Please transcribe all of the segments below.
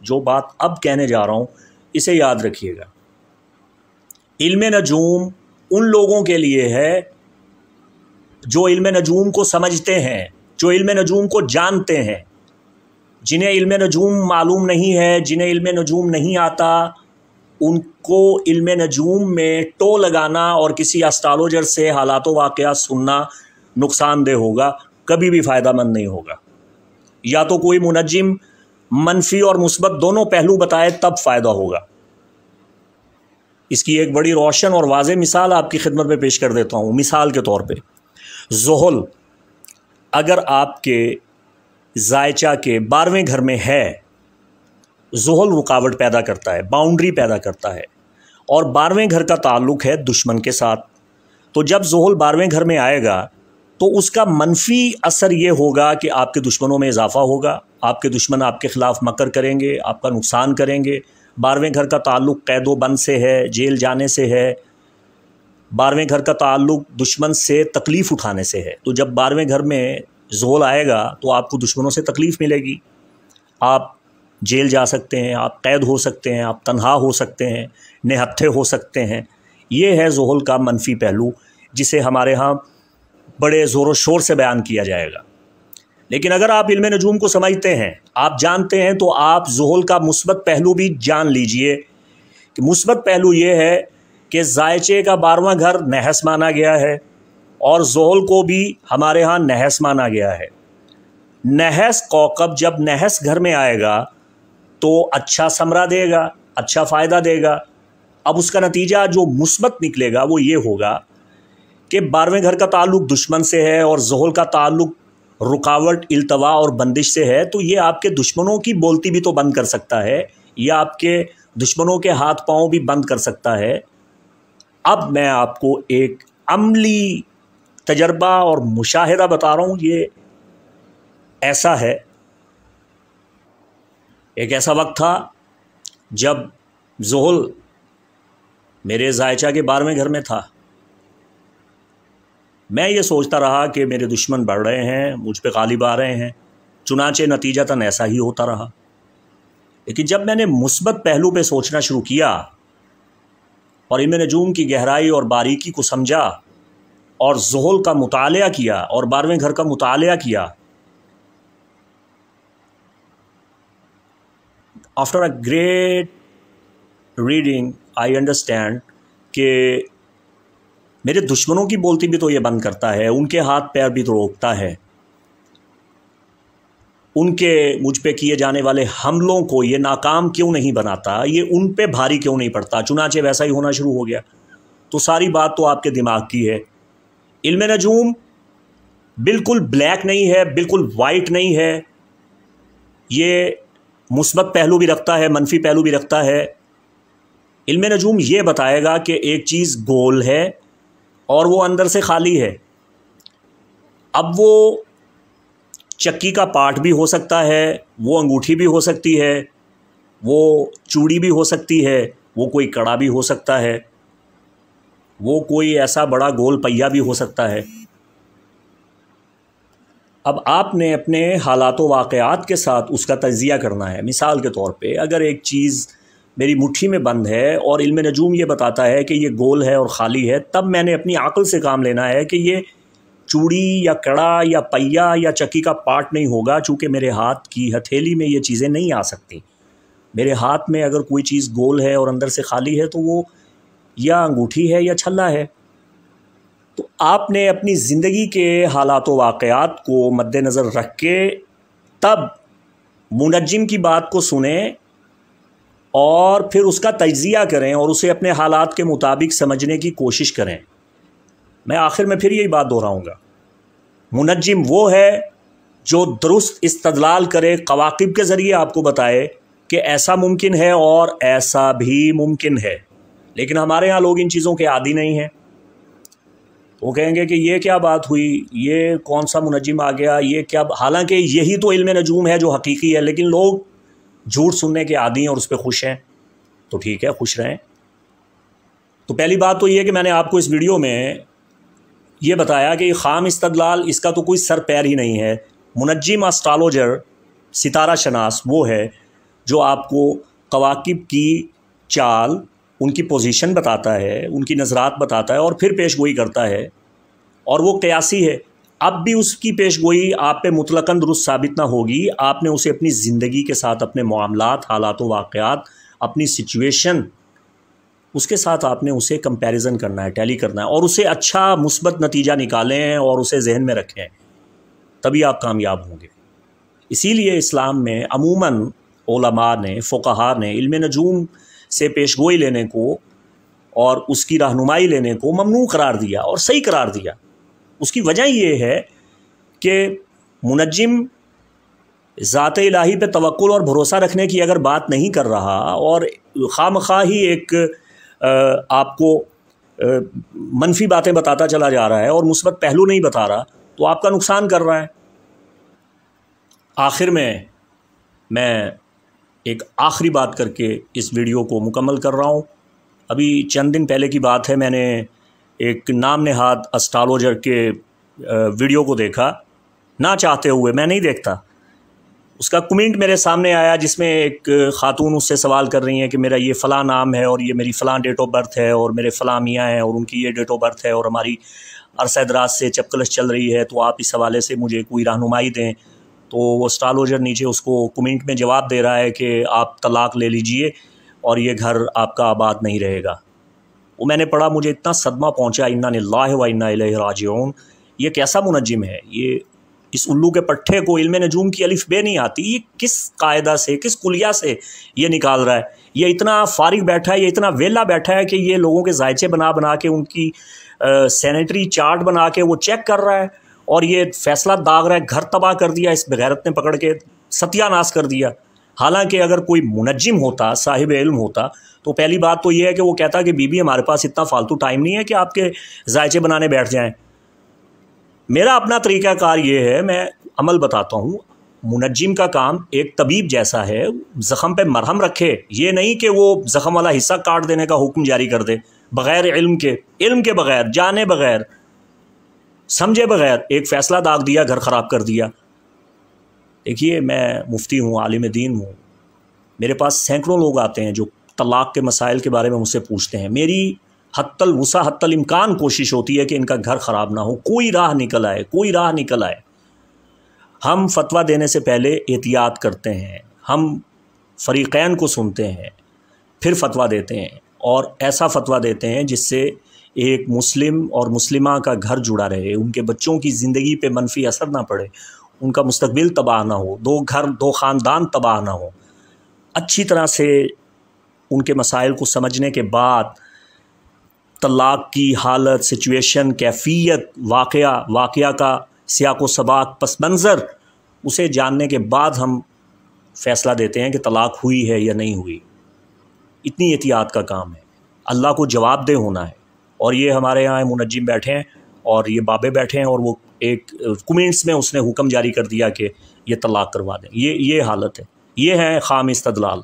جو بات اب کہنے جا رہا ہوں اسے یاد رکھیے گا۔ علم نجوم ان لوگوں کے لیے ہے جو علم نجوم کو سمجھتے ہیں، جو علم نجوم کو جانتے ہیں۔ جنہیں علم نجوم معلوم نہیں ہے، جنہیں علم نجوم نہیں آتا، ان کو علم نجوم میں ٹو لگانا اور کسی اسٹرالوجر سے حالات و واقعات سننا نقصان دہ ہوگا، کبھی بھی فائدہ مند نہیں ہوگا۔ یا تو کوئی منجم منفی اور مثبت دونوں پہلو بتائے تب فائدہ ہوگا۔ اس کی ایک بڑی روشن اور واضح مثال آپ کی خدمت میں پیش کر دیتا ہوں۔ مثال کے طور پہ زحل اگر آپ کے ذائچہ کے 12ویں گھر میں ہے، زحل رکاوٹ پیدا کرتا ہے، باؤنڈری پیدا کرتا ہے، اور 12ویں گھر کا تعلق ہے دشمن کے ساتھ۔ تو جب زحل 12ویں گھر میں آئے گا تو اس کا منفی اثر یہ ہوگا کہ آپ کے دشمنوں میں اضافہ ہوگا، آپ کے دشمن آپ کے خلاف مکر کریں گے، آپ کا نقصان کریں گے۔ 12ویں گھر کا تعلق قید و بند سے ہے، جیل جانے سے ہے۔ 12ویں گھر کا تعلق دشمن سے تکلیف اٹھانے سے ہے۔ تو جب 12ویں گھر میں زحل آئے گا تو آپ کو دشمنوں سے تکلیف ملے گی، آپ جیل جا سکتے ہیں، آپ قید ہو سکتے ہیں، آپ تنہا ہو سکتے ہیں، نہتھے ہو سکتے ہیں۔ یہ ہے زحل کا منفی پہلو، جسے ہمارے ہاں بڑے زور و شور سے بیان کیا جائے گا۔ لیکن اگر آپ علم نجوم کو سمجھتے ہیں، آپ جانتے ہیں، تو آپ زحل کا مثبت پہلو بھی جان لیجئے کہ مثبت پہلو یہ ہے کہ ذائچے کا 12واں گھر نحس مانا گیا ہے، اور زحل کو بھی ہمارے ہاں نحس مانا گیا ہے۔ نحس کوکب جب نحس گھر میں آئے گا تو اچھا ثمرہ دے گا، اچھا فائدہ دے گا۔ اب اس کا نتیجہ جو مثبت نکلے گا وہ یہ ہوگا کہ 12ویں گھر کا تعلق دشمن سے ہے اور زحل کا تعلق رکاوٹ، التوا اور بندش سے ہے، تو یہ آپ کے دشمنوں کی بولتی بھی تو بند کر سکتا ہے، یا آپ کے دشمنوں کے ہاتھ پاؤں بھی بند کر سکتا ہے۔ اب میں آپ کو ایک عملی تجربہ اور مشاہدہ بتا رہا ہوں۔ یہ ایسا ہے، ایک ایسا وقت تھا جب زحل میرے ذائچہ کے 12ویں گھر میں تھا۔ میں یہ سوچتا رہا کہ میرے دشمن بڑھ رہے ہیں، مجھ پہ غالب آ رہے ہیں، چنانچہ نتیجتاً ایسا ہی ہوتا رہا۔ لیکن جب میں نے مثبت پہلو پہ سوچنا شروع کیا اور علم نجوم کی گہرائی اور باریکی کو سمجھا اور زحل کا مطالعہ کیا اور 12ویں گھر کا مطالعہ کیا، after a great reading I understand کہ میرے دشمنوں کی بولتی بھی تو یہ بند کرتا ہے، ان کے ہاتھ پیر بھی تو روکتا ہے، ان کے مجھ پہ کیے جانے والے حملوں کو یہ ناکام کیوں نہیں بناتا، یہ ان پہ بھاری کیوں نہیں پڑتا۔ چنانچہ ویسا ہی ہونا شروع ہو گیا۔ تو ساری بات تو آپ کے دماغ کی ہے۔ علم نجوم بالکل بلیک نہیں ہے، بالکل وائٹ نہیں ہے، یہ مثبت پہلو بھی رکھتا ہے، منفی پہلو بھی رکھتا ہے۔ علم نجوم یہ بتائے گا کہ ایک چیز گول ہے اور وہ اندر سے خالی ہے۔ اب وہ چکی کا پارٹ بھی ہو سکتا ہے، وہ انگوٹھی بھی ہو سکتی ہے، وہ چوڑی بھی ہو سکتی ہے، وہ کوئی کڑا بھی ہو سکتا ہے، وہ کوئی ایسا بڑا گول پہیا بھی ہو سکتا ہے۔ اب آپ نے اپنے حالات و واقعات کے ساتھ اس کا تجزیہ کرنا ہے۔ مثال کے طور پہ اگر ایک چیز میری مٹھی میں بند ہے اور علم نجوم یہ بتاتا ہے کہ یہ گول ہے اور خالی ہے، تب میں نے اپنی عقل سے کام لینا ہے کہ یہ چوڑی یا کڑا یا پہیا یا چکی کا پارٹ نہیں ہوگا، چونکہ میرے ہاتھ کی ہتھیلی میں یہ چیزیں نہیں آ سکتی۔ میرے ہاتھ میں اگر کوئی چیز گول ہے اور اندر سے خالی ہے تو وہ یا انگوٹھی ہے یا چھلا ہے۔ تو آپ نے اپنی زندگی کے حالات و واقعات کو مد نظر رکھ کے تب منجم کی بات کو سنیں اور پھر اس کا تجزیہ کریں اور اسے اپنے حالات کے مطابق سمجھنے کی کوشش کریں۔ میں آخر میں پھر یہی بات دہراؤں گا، منجم وہ ہے جو درست استدلال کرے، قواقب کے ذریعے آپ کو بتائے کہ ایسا ممکن ہے اور ایسا بھی ممکن ہے۔ لیکن ہمارے ہاں لوگ ان چیزوں کے عادی نہیں ہیں۔ وہ کہیں گے کہ یہ کیا بات ہوئی، یہ کون سا منجم آ گیا، یہ کیا، حالانکہ یہی تو علم نجوم ہے جو حقیقی ہے، لیکن لوگ جھوٹ سننے کے عادی ہیں اور اس پہ خوش ہیں۔ تو ٹھیک ہے، خوش رہیں۔ تو پہلی بات تو یہ کہ میں نے آپ کو اس ویڈیو میں یہ بتایا کہ یہ خام استدلال، اس کا تو کوئی سر پیر ہی نہیں ہے۔ منجم اسٹرالوجر، ستارہ شناس وہ ہے جو آپ کو کواکب کی چال، ان کی پوزیشن بتاتا ہے، ان کی نظرات بتاتا ہے اور پھر پیش گوئی کرتا ہے، اور وہ قیاسی ہے۔ اب بھی اس کی پیش گوئی آپ پہ مطلقاً درست ثابت نہ ہوگی، آپ نے اسے اپنی زندگی کے ساتھ، اپنے معاملات، حالات و واقعات، اپنی سچویشن، اس کے ساتھ آپ نے اسے کمپیریزن کرنا ہے، ٹیلی کرنا ہے، اور اسے اچھا مثبت نتیجہ نکالیں اور اسے ذہن میں رکھیں، تبھی آپ کامیاب ہوں گے۔ اسی لیے اسلام میں عموماً علماء نے، فقہاء نے علم نجوم سے پیش گوئی لینے کو اور اس کی رہنمائی لینے کو ممنوع قرار دیا اور صحیح قرار دیا۔ اس کی وجہ یہ ہے کہ منجم ذات الہی پہ توکل اور بھروسہ رکھنے کی اگر بات نہیں کر رہا اور خواہ مخواہ ہی ایک آپ کو منفی باتیں بتاتا چلا جا رہا ہے اور مثبت پہلو نہیں بتا رہا، تو آپ کا نقصان کر رہا ہے۔ آخر میں ایک آخری بات کر کے اس ویڈیو کو مکمل کر رہا ہوں۔ ابھی چند دن پہلے کی بات ہے، میں نے ایک نام نہاد اسٹرالوجر کے ویڈیو کو دیکھا، نہ چاہتے ہوئے، میں نہیں دیکھتا۔ اس کا کمنٹ میرے سامنے آیا جس میں ایک خاتون اس سے سوال کر رہی ہیں کہ میرا یہ فلاں نام ہے اور یہ میری فلاں ڈیٹ آف برتھ ہے اور میرے فلاں میاں ہیں اور ان کی یہ ڈیٹ آف برتھ ہے اور ہماری عرصہ دراز سے چپکلش چل رہی ہے، تو آپ اس حوالے سے مجھے کوئی رہنمائی دیں۔ تو وہ اسٹرالوجر نیچے اس کو کمنٹ میں جواب دے رہا ہے کہ آپ طلاق لے لیجئے اور یہ گھر آپ کا آباد نہیں رہے گا۔ وہ میں نے پڑھا، مجھے اتنا صدمہ پہنچا، انا للہ و انا الیہ راجعون۔ یہ کیسا منجم ہے؟ یہ اس الو کے پٹھے کو علم نجوم کی الف بے نہیں آتی، یہ کس قاعدہ سے، کس کلیہ سے یہ نکال رہا ہے؟ یہ اتنا فارغ بیٹھا ہے، یہ اتنا ویلا بیٹھا ہے کہ یہ لوگوں کے ذائچے بنا بنا کے، ان کی سینیٹری چارٹ بنا کے وہ چیک کر رہا ہے اور یہ فیصلہ داغ رہا ہے۔ گھر تباہ کر دیا اس بغیرت نے، پکڑ کے ستیہ ناش کر دیا۔ حالانکہ اگر کوئی منجم ہوتا، صاحب علم ہوتا، تو پہلی بات تو یہ ہے کہ وہ کہتا کہ بی بی ہمارے پاس اتنا فالتو ٹائم نہیں ہے کہ آپ کے ذائچے بنانے بیٹھ جائیں۔ میرا اپنا طریقہ کار یہ ہے، میں عمل بتاتا ہوں۔ منجم کا کام ایک طبیب جیسا ہے، زخم پہ مرہم رکھے، یہ نہیں کہ وہ زخم والا حصہ کاٹ دینے کا حکم جاری کر دے بغیر علم کے بغیر، جانے بغیر، سمجھے بغیر ایک فیصلہ داغ دیا، گھر خراب کر دیا۔ دیکھیے، میں مفتی ہوں، عالم دین ہوں، میرے پاس سینکڑوں لوگ آتے ہیں جو طلاق کے مسائل کے بارے میں مجھ سے پوچھتے ہیں۔ میری حتی الوسع، حتی الامکان کوشش ہوتی ہے کہ ان کا گھر خراب نہ ہو، کوئی راہ نکل آئے، کوئی راہ نکل آئے۔ ہم فتویٰ دینے سے پہلے احتیاط کرتے ہیں، ہم فریقین کو سنتے ہیں، پھر فتویٰ دیتے ہیں، اور ایسا فتویٰ دیتے ہیں جس سے ایک مسلم اور مسلمہ کا گھر جڑا رہے، ان کے بچوں کی زندگی پہ منفی اثر نہ پڑے، ان کا مستقبل تباہ نہ ہو، دو گھر، دو خاندان تباہ نہ ہو۔ اچھی طرح سے ان کے مسائل کو سمجھنے کے بعد طلاق کی حالت، سچویشن، کیفیت، واقعہ کا سیاق و سباق، پس منظر، اسے جاننے کے بعد ہم فیصلہ دیتے ہیں کہ طلاق ہوئی ہے یا نہیں ہوئی۔ اتنی احتیاط کا کام ہے، اللہ کو جواب دہ ہونا ہے۔ اور یہ ہمارے یہاں منجم بیٹھے ہیں اور یہ بابے بیٹھے ہیں، اور وہ ایک کمنٹس میں اس نے حکم جاری کر دیا کہ یہ طلاق کروا دیں۔ یہ حالت ہے، یہ ہے خام استدلال۔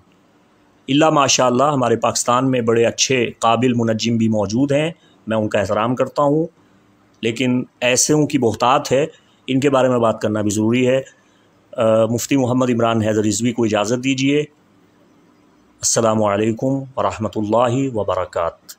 اللہ ماشاء اللہ ہمارے پاکستان میں بڑے اچھے قابل منجم بھی موجود ہیں، میں ان کا احترام کرتا ہوں، لیکن ایسوں کی بہتات ہے، ان کے بارے میں بات کرنا بھی ضروری ہے۔ مفتی محمد عمران حیدر رضوی کو اجازت دیجیے۔ السلام علیکم ورحمۃ اللہ وبرکاتہ۔